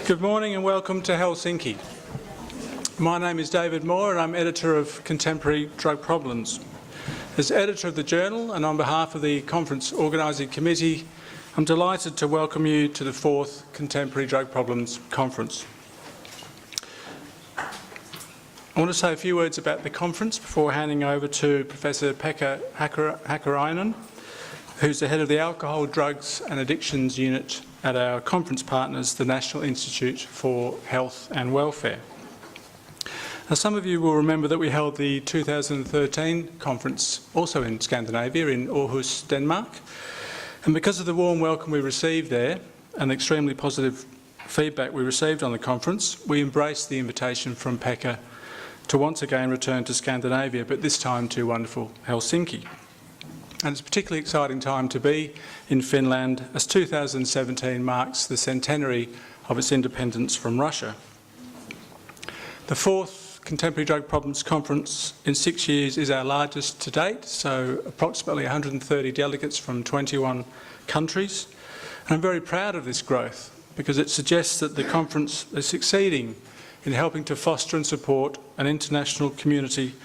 Good morning and welcome to Helsinki. My name is David Moore and I'm editor of Contemporary Drug Problems. As editor of the journal and on behalf of the conference organising committee, I'm delighted to welcome you to the 4th Contemporary Drug Problems Conference. I want to say a few words about the conference before handing over to Professor Pekka Hakkarainen, who's the head of the Alcohol, Drugs and Addictions Unit at our conference partners, the National Institute for Health and Welfare. Now, some of you will remember that we held the 2013 conference also in Scandinavia, in Aarhus, Denmark. And because of the warm welcome we received there and the extremely positive feedback we received on the conference, we embraced the invitation from Pekka to once again return to Scandinavia, but this time to wonderful Helsinki. And it's a particularly exciting time to be in Finland as 2017 marks the centenary of its independence from Russia. The 4th Contemporary Drug Problems Conference in 6 years is our largest to date, so approximately 130 delegates from 21 countries. And I'm very proud of this growth because it suggests that the conference is succeeding in helping to foster and support an international community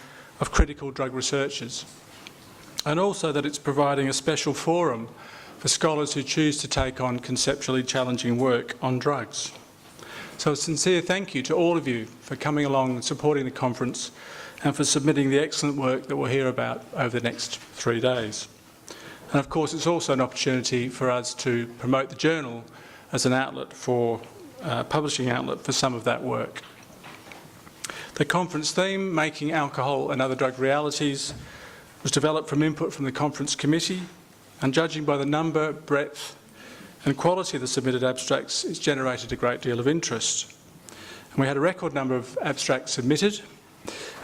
of critical drug researchers, and also that it's providing a special forum for scholars who choose to take on conceptually challenging work on drugs. So a sincere thank you to all of you for coming along and supporting the conference and for submitting the excellent work that we'll hear about over the next 3 days. And of course it's also an opportunity for us to promote the journal as an outlet for, publishing outlet for some of that work. The conference theme, Making Alcohol and Other Drug Realities, was developed from input from the conference committee, and judging by the number, breadth and quality of the submitted abstracts, it's generated a great deal of interest. And we had a record number of abstracts submitted,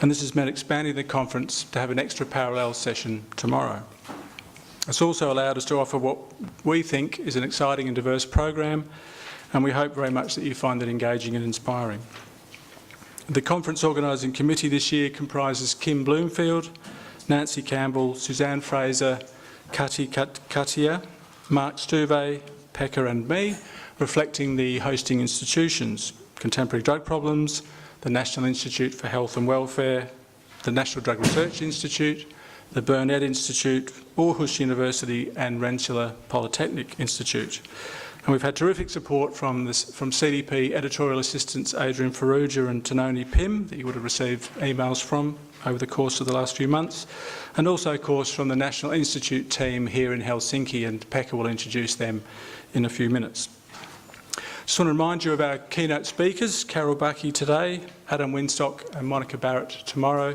and this has meant expanding the conference to have an extra parallel session tomorrow. It's also allowed us to offer what we think is an exciting and diverse program, and we hope very much that you find it engaging and inspiring. The conference organising committee this year comprises Kim Bloomfield, Nancy Campbell, Suzanne Fraser, Katia, Mark Stuve, Pekka and me, reflecting the hosting institutions, Contemporary Drug Problems, the National Institute for Health and Welfare, the National Drug Research Institute, the Burnett Institute, Aarhus University and Rensselaer Polytechnic Institute. And we've had terrific support from CDP editorial assistants Adrian Ferrugia and Tanoni Pim, that you would have received emails from over the course of the last few months, and also, of course, from the National Institute team here in Helsinki, and Pekka will introduce them in a few minutes. Just want to remind you of our keynote speakers, Carol Bucky today, Adam Winstock and Monica Barrett tomorrow,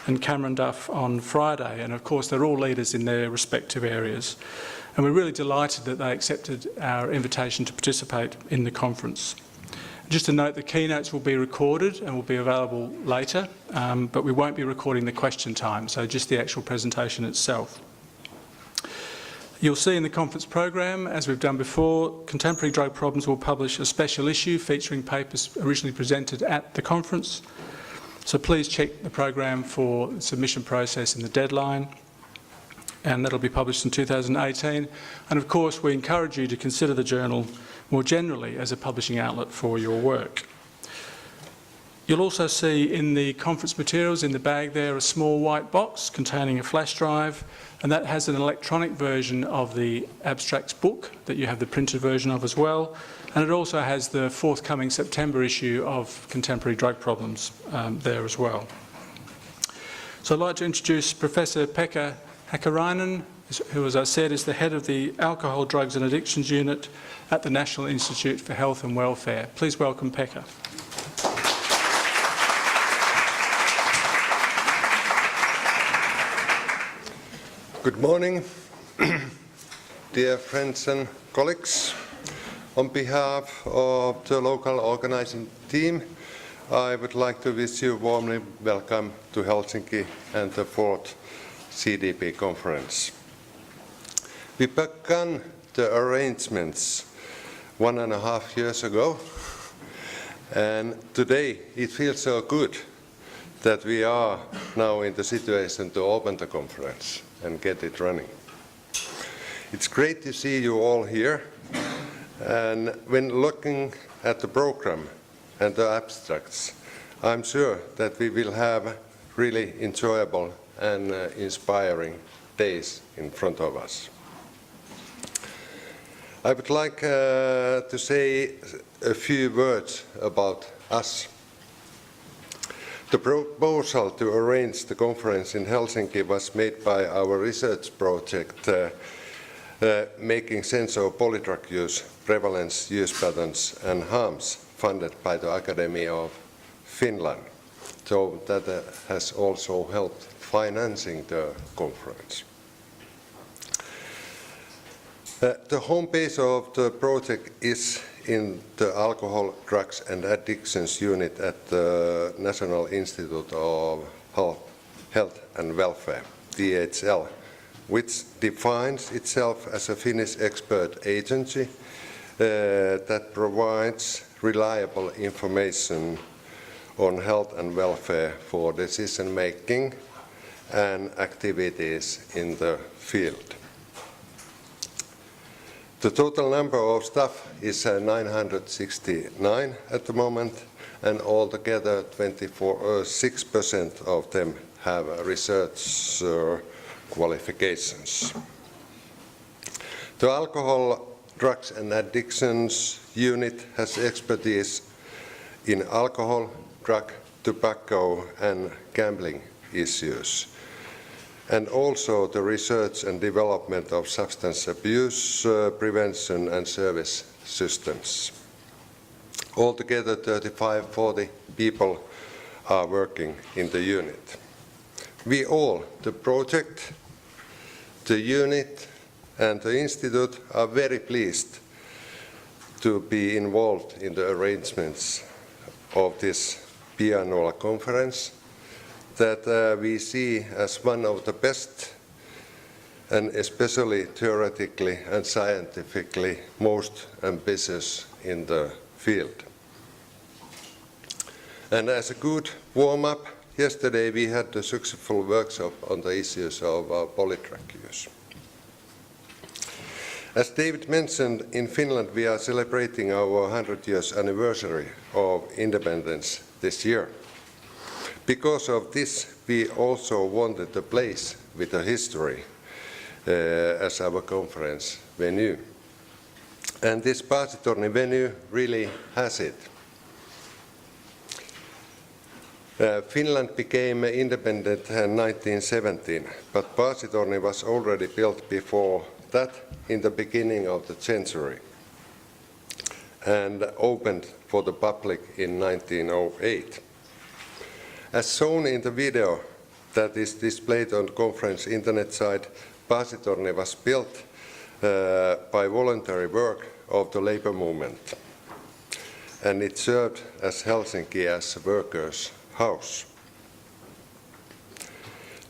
and Cameron Duff on Friday, and of course they're all leaders in their respective areas. And we're really delighted that they accepted our invitation to participate in the conference. Just to note, the keynotes will be recorded and will be available later, but we won't be recording the question time, so just the actual presentation itself. You'll see in the conference program, as we've done before, Contemporary Drug Problems will publish a special issue featuring papers originally presented at the conference. So please check the program for the submission process and the deadline, and that'll be published in 2018. And of course, we encourage you to consider the journal more generally as a publishing outlet for your work. You'll also see in the conference materials in the bag there a small white box containing a flash drive, and that has an electronic version of the abstracts book that you have the printed version of as well, and it also has the forthcoming September issue of Contemporary Drug Problems there as well. So I'd like to introduce Professor Pekka Hakkarainen, who, as I said, is the head of the Alcohol, Drugs and Addictions Unit at the National Institute for Health and Welfare. Please welcome Pekka. Good morning, dear friends and colleagues. On behalf of the local organizing team, I would like to wish you warmly welcome to Helsinki and the 4th CDP conference. We began the arrangements 1.5 years ago, and today it feels so good that we are now in the situation to open the conference and get it running. It's great to see you all here, And when looking at the program and the abstracts, I'm sure that we will have really enjoyable and inspiring days in front of us. I would like to say a few words about us. The proposal to arrange the conference in Helsinki was made by our research project Making Sense of Polydrug Use, Prevalence, Use Patterns and Harms, funded by the Academy of Finland. So that has also helped financing the conference. The home base of the project is in the Alcohol, Drugs and Addictions Unit at the National Institute of Health and Welfare, DHL, which defines itself as a Finnish expert agency that provides reliable information on health and welfare for decision-making and activities in the field. The total number of staff is 969 at the moment, and altogether 6% of them have research qualifications. The Alcohol, Drugs and Addictions Unit has expertise in alcohol, drug, tobacco and gambling issues, and also the research and development of substance abuse prevention and service systems. Altogether 35-40 people are working in the unit. We all, the project, the unit and the institute, are very pleased to be involved in the arrangements of this biannual conference that we see as one of the best and especially theoretically and scientifically most ambitious in the field. And as a good warm-up, yesterday we had a successful workshop on the issues of polydrug use. As David mentioned, in Finland we are celebrating our 100 years anniversary of independence this year. Because of this, we also wanted a place with a history as our conference venue. And this Paasitorni venue really has it. Finland became independent in 1917, but Paasitorni was already built before that in the beginning of the century and opened for the public in 1908. As shown in the video that is displayed on the conference internet site, Paasitorni was built by voluntary work of the labor movement, and it served as Helsinki as a workers' house.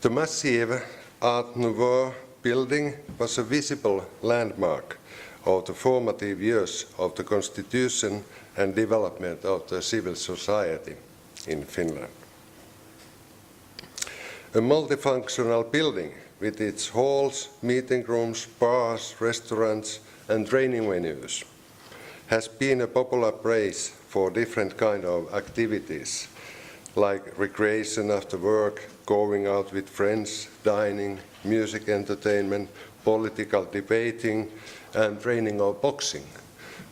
The massive Art Nouveau building was a visible landmark of the formative years of the constitution and development of the civil society in Finland. A multifunctional building with its halls, meeting rooms, bars, restaurants and training venues has been a popular place for different kinds of activities like recreation after work, going out with friends, dining, music entertainment, political debating and training of boxing,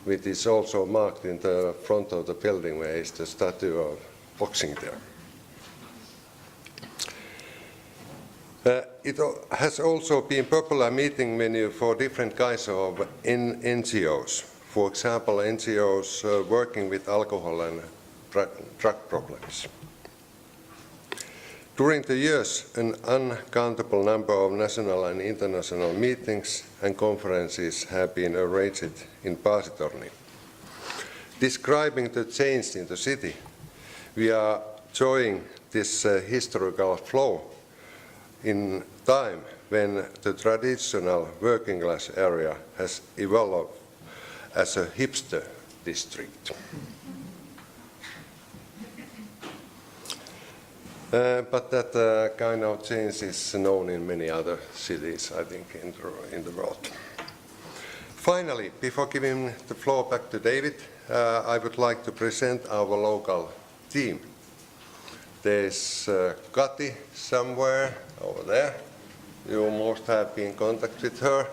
which is also marked in the front of the building where is the statue of boxing there. It has also been a popular meeting venue for different kinds of NGOs. For example, NGOs working with alcohol and drug problems. During the years, an uncountable number of national and international meetings and conferences have been arranged in Paasitorni. Describing the change in the city, we are showing this historical flow in time when the traditional working class area has evolved as a hipster district. But that kind of change is known in many other cities, I think, in the world. Finally, before giving the floor back to David, I would like to present our local team. There's Kati somewhere over there. You must have been in contact with her.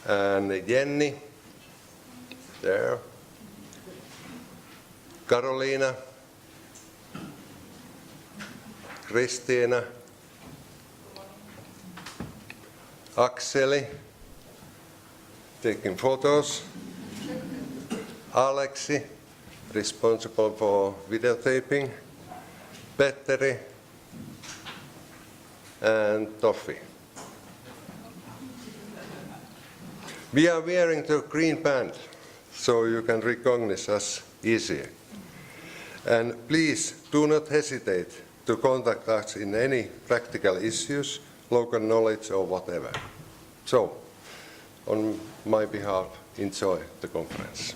And Jenny, there. Karoliina, Kristiina, Akseli, taking photos, Aleksi, responsible for videotaping, Petteri, and Toffi. We are wearing the green band, so you can recognize us easier. And please do not hesitate to contact us in any practical issues, local knowledge or whatever. So, on my behalf, enjoy the conference.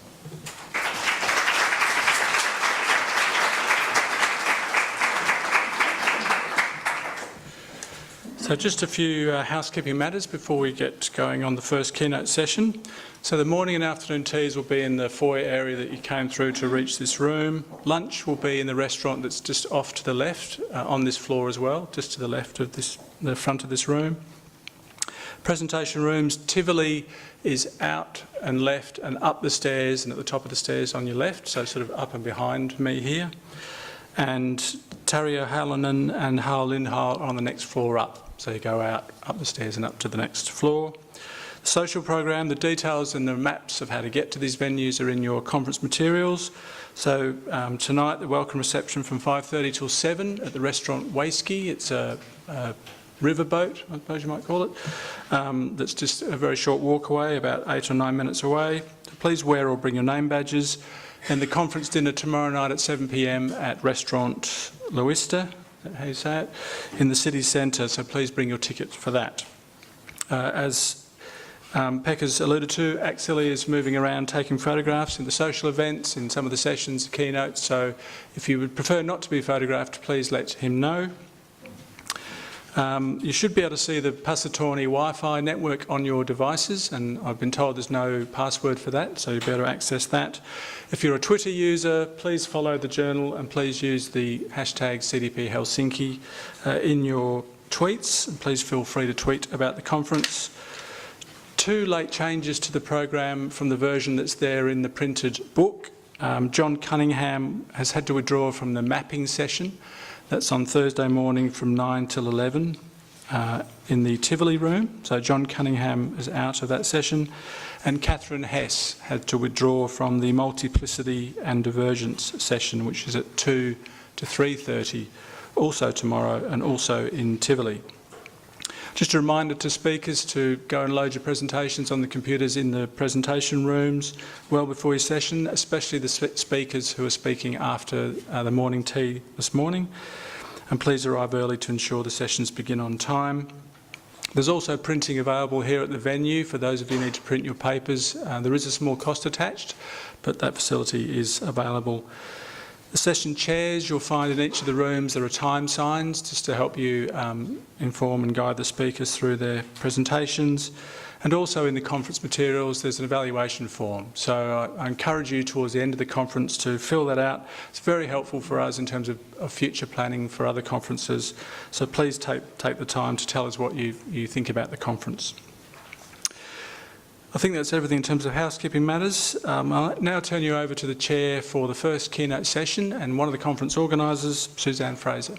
So just a few housekeeping matters before we get going on the first keynote session. So the morning and afternoon teas will be in the foyer area that you came through to reach this room. Lunch will be in the restaurant that's just off to the left, on this floor as well, just to the left of the front of this room. Presentation rooms, Tivoli is out and left and up the stairs and at the top of the stairs on your left, so sort of up and behind me here. And Tarja Halonen and Hal Lindhal are on the next floor up. So you go out, up the stairs and up to the next floor. The social program, the details and the maps of how to get to these venues are in your conference materials. So tonight, the welcome reception from 5:30 till 7 at the restaurant Waiski. It's a riverboat, I suppose you might call it, that's just a very short walk away, about 8 or 9 minutes away. So please wear or bring your name badges. And the conference dinner tomorrow night at 7 p.m. at restaurant Luista, how you say it, in the city centre, so please bring your tickets for that. As Pekka's alluded to, Akseli is moving around taking photographs in the social events, in some of the sessions, the keynotes, so if you would prefer not to be photographed, please let him know. You should be able to see the Passatorni Wi-Fi network on your devices, and I've been told there's no password for that, so you'll be able to access that. If you're a Twitter user, please follow the journal and please use the hashtag CDP Helsinki in your tweets, and please feel free to tweet about the conference. 2 late changes to the program from the version that's there in the printed book. John Cunningham has had to withdraw from the mapping session. That's on Thursday morning from 9 till 11 in the Tivoli room. So John Cunningham is out of that session. And Catherine Hess had to withdraw from the multiplicity and divergence session, which is at 2 to 3:30, also tomorrow and also in Tivoli. Just a reminder to speakers to go and load your presentations on the computers in the presentation rooms well before your session, especially the speakers who are speaking after the morning tea this morning. And please arrive early to ensure the sessions begin on time. There's also printing available here at the venue for those of you who need to print your papers. There is a small cost attached, but that facility is available. The session chairs you'll find in each of the rooms, there are time signs just to help you inform and guide the speakers through their presentations. And also in the conference materials there's an evaluation form. So I encourage you towards the end of the conference to fill that out. It's very helpful for us in terms of future planning for other conferences. So please take the time to tell us what you think about the conference. I think that's everything in terms of housekeeping matters. I'll now turn you over to the chair for the first keynote session and one of the conference organisers, Suzanne Fraser.